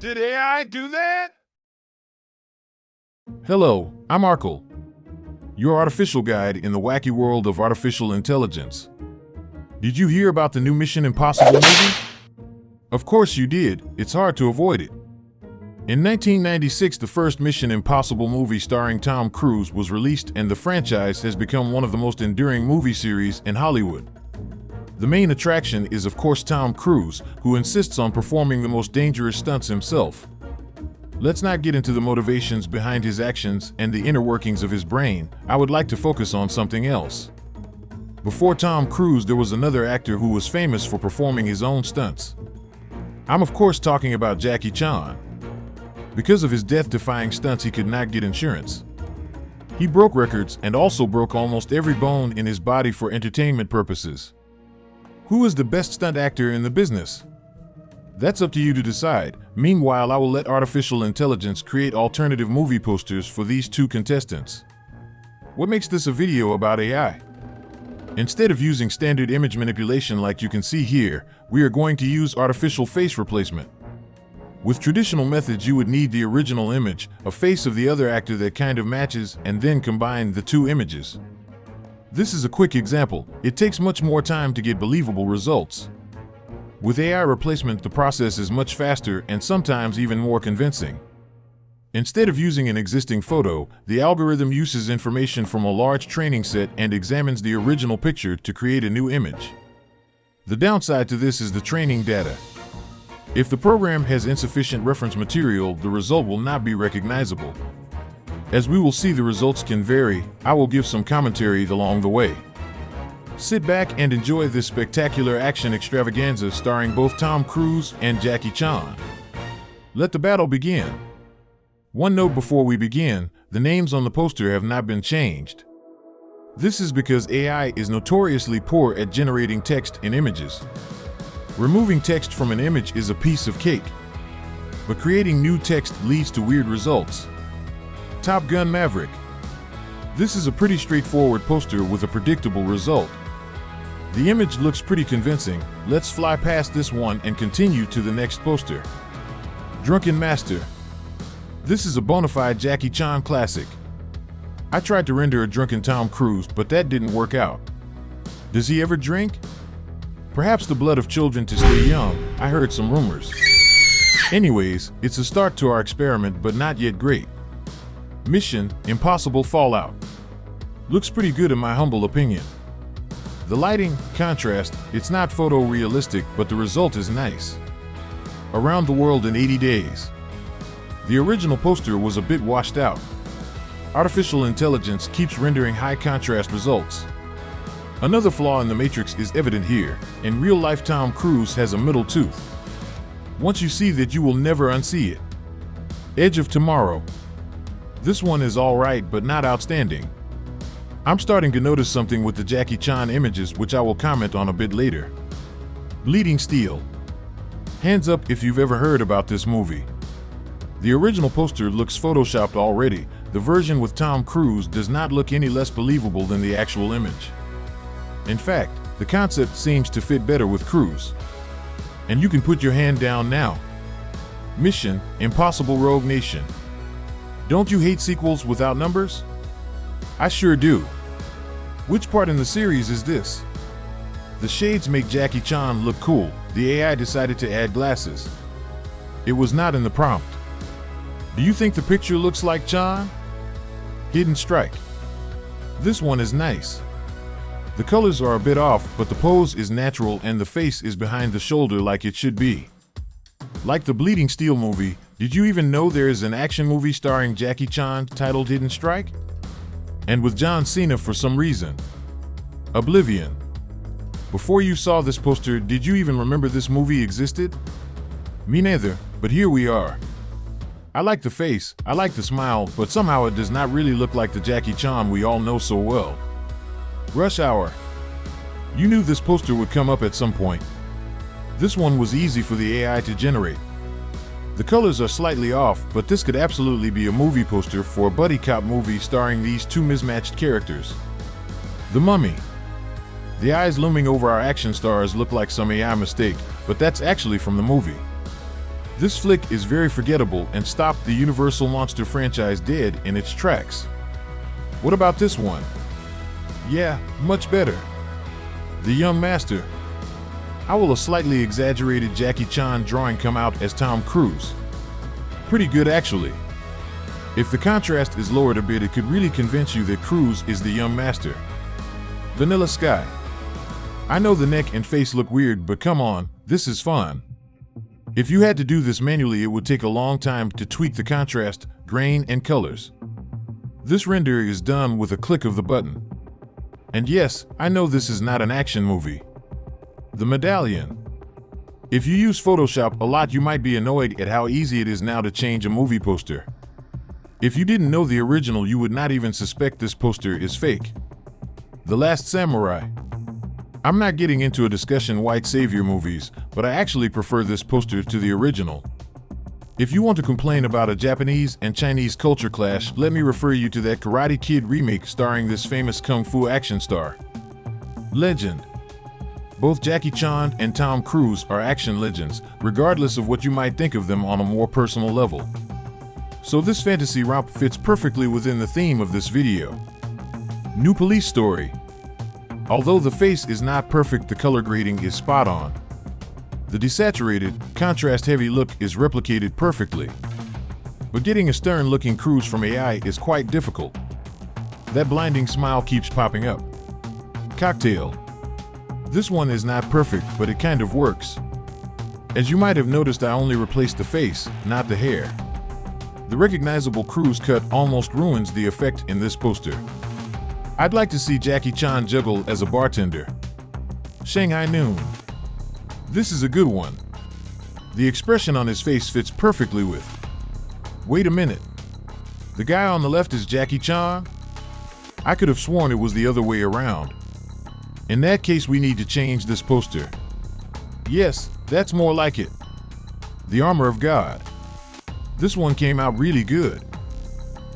Did AI do that? Hello, I'm Arkle, your artificial guide in the wacky world of artificial intelligence. Did you hear about the new Mission Impossible movie? Of course you did, it's hard to avoid it. In 1996, the first Mission Impossible movie starring Tom Cruise was released, and the franchise has become one of the most enduring movie series in Hollywood. The main attraction is, of course, Tom Cruise, who insists on performing the most dangerous stunts himself. Let's not get into the motivations behind his actions and the inner workings of his brain. I would like to focus on something else. Before Tom Cruise, there was another actor who was famous for performing his own stunts. I'm of course talking about Jackie Chan. Because of his death-defying stunts, he could not get insurance. He broke records and also broke almost every bone in his body for entertainment purposes. Who is the best stunt actor in the business? That's up to you to decide. Meanwhile, I will let artificial intelligence create alternative movie posters for these two contestants. What makes this a video about AI? Instead of using standard image manipulation like you can see here, we are going to use artificial face replacement. With traditional methods, you would need the original image, a face of the other actor that kind of matches, and then combine the two images. This is a quick example. It takes much more time to get believable results. With AI replacement, the process is much faster and sometimes even more convincing. Instead of using an existing photo, the algorithm uses information from a large training set and examines the original picture to create a new image. The downside to this is the training data. If the program has insufficient reference material, the result will not be recognizable. As we will see, the results can vary. I will give some commentary along the way. Sit back and enjoy this spectacular action extravaganza starring both Tom Cruise and Jackie Chan. Let the battle begin. One note before we begin, the names on the poster have not been changed. This is because AI is notoriously poor at generating text in images. Removing text from an image is a piece of cake, but creating new text leads to weird results. Top Gun Maverick. This is a pretty straightforward poster with a predictable result. The image looks pretty convincing. Let's fly past this one and continue to the next poster. Drunken Master. This is a bona fide Jackie Chan classic. I tried to render a drunken Tom Cruise, but that didn't work out. Does he ever drink? Perhaps the blood of children to stay young. I heard some rumors. Anyways, it's a start to our experiment, but not yet great. Mission Impossible Fallout. Looks pretty good in my humble opinion. The lighting, contrast, it's not photorealistic, but the result is nice. Around the world in 80 days. The original poster was a bit washed out. Artificial intelligence keeps rendering high contrast results. Another flaw in the matrix is evident here. In real life, Tom Cruise has a middle tooth. Once you see that, you will never unsee it. Edge of Tomorrow. This one is alright, but not outstanding. I'm starting to notice something with the Jackie Chan images, which I will comment on a bit later. Bleeding Steel. Hands up if you've ever heard about this movie. The original poster looks photoshopped already. The version with Tom Cruise does not look any less believable than the actual image. In fact, the concept seems to fit better with Cruise. And you can put your hand down now. Mission Impossible Rogue Nation. Don't you hate sequels without numbers? I sure do. Which part in the series is this? The shades make Jackie Chan look cool. The AI decided to add glasses. It was not in the prompt. Do you think the picture looks like Chan? Hidden Strike. This one is nice. The colors are a bit off, but the pose is natural and the face is behind the shoulder like it should be. Like the Bleeding Steel movie, did you even know there is an action movie starring Jackie Chan titled Hidden Strike? And with John Cena for some reason. Oblivion. Before you saw this poster, did you even remember this movie existed? Me neither, but here we are. I like the face, I like the smile, but somehow it does not really look like the Jackie Chan we all know so well. Rush Hour. You knew this poster would come up at some point. This one was easy for the AI to generate. The colors are slightly off, but this could absolutely be a movie poster for a buddy cop movie starring these two mismatched characters. The Mummy. The eyes looming over our action stars look like some AI mistake, but that's actually from the movie. This flick is very forgettable and stopped the Universal Monster franchise dead in its tracks. What about this one? Yeah, much better. The Young Master. How will a slightly exaggerated Jackie Chan drawing come out as Tom Cruise? Pretty good, actually. If the contrast is lowered a bit, it could really convince you that Cruise is the Young Master. Vanilla Sky. I know the neck and face look weird, but come on, this is fun. If you had to do this manually, it would take a long time to tweak the contrast, grain, and colors. This render is done with a click of the button. And yes, I know this is not an action movie. The Medallion. If you use Photoshop a lot, you might be annoyed at how easy it is now to change a movie poster. If you didn't know the original, you would not even suspect this poster is fake. The Last Samurai. I'm not getting into a discussion white savior movies, but I actually prefer this poster to the original. If you want to complain about a Japanese and Chinese culture clash, let me refer you to that Karate Kid remake starring this famous kung fu action star. Legend. Both Jackie Chan and Tom Cruise are action legends, regardless of what you might think of them on a more personal level. So this fantasy romp fits perfectly within the theme of this video. New Police Story. Although the face is not perfect, the color grading is spot on. The desaturated, contrast-heavy look is replicated perfectly. But getting a stern-looking Cruise from AI is quite difficult. That blinding smile keeps popping up. Cocktail. This one is not perfect, but it kind of works. As you might have noticed, I only replaced the face, not the hair. The recognizable Cruise cut almost ruins the effect in this poster. I'd like to see Jackie Chan juggle as a bartender. Shanghai Noon. This is a good one. The expression on his face fits perfectly with. Wait a minute. The guy on the left is Jackie Chan? I could have sworn it was the other way around. In that case, we need to change this poster. Yes, that's more like it. The Armor of God. This one came out really good.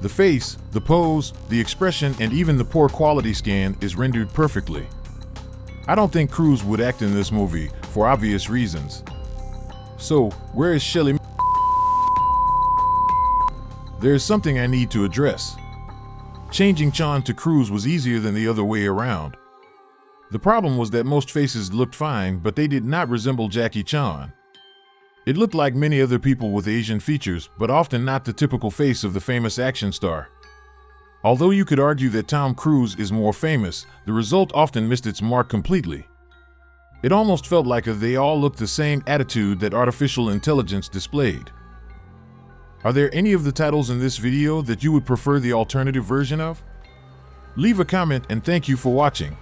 The face, the pose, the expression, and even the poor quality scan is rendered perfectly. I don't think Cruise would act in this movie, for obvious reasons. So, where is Shelly? There is something I need to address. Changing Chan to Cruise was easier than the other way around. The problem was that most faces looked fine, but they did not resemble Jackie Chan. It looked like many other people with Asian features, but often not the typical face of the famous action star. Although you could argue that Tom Cruise is more famous, the result often missed its mark completely. It almost felt like they all looked the same attitude that artificial intelligence displayed. Are there any of the titles in this video that you would prefer the alternative version of? Leave a comment and thank you for watching.